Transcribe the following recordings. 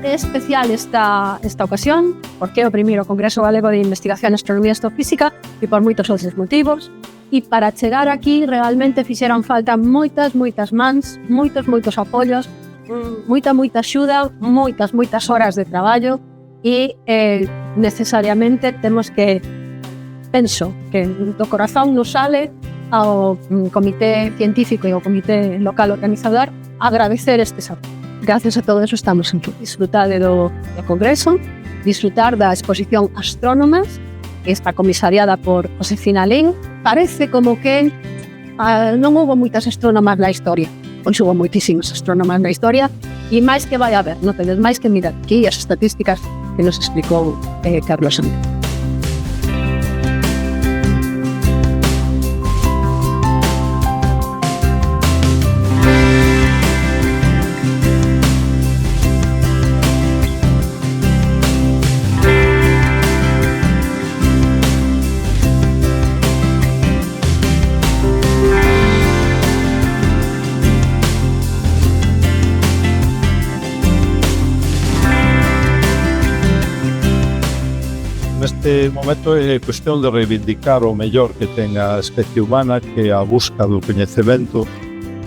É especial esta ocasión porque é o primeiro Congreso Galego de Investigación en Astronomía e Astrofísica e por moitos outros motivos. E para chegar aquí realmente fixeron falta moitas mans, moitos apoios, moita axuda, moitas horas de traballo e necesariamente temos que, penso, que do corazón nos sale ao comité científico e ao comité local organizador agradecer estes apoios. Gracias a todo eso estamos aquí. Disfrutar do Congreso, disfrutar da exposición Astrónomas, que está comisariada por Josefina Lin. Parece como que non houve moitas astrónomas na historia. Pois houve moitísimas astrónomas na historia e máis que vai haber, non tedes máis que mirar aquí as estatísticas que nos explicou Carlos Santos. Neste momento é cuestión de reivindicar o mellor que ten a especie humana, que é a busca do coñecemento,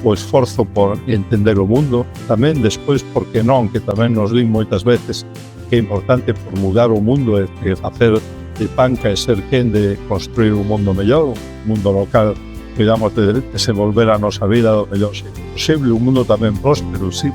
o esforzo por entender o mundo, tamén despois, porque non, que tamén nos din moitas veces que é importante por mudar o mundo e facer de panca e ser quen de construir un mundo mellor, un mundo local, cuidamos de desenvolver a nosa vida do mellor posible, un mundo tamén próspero, sí,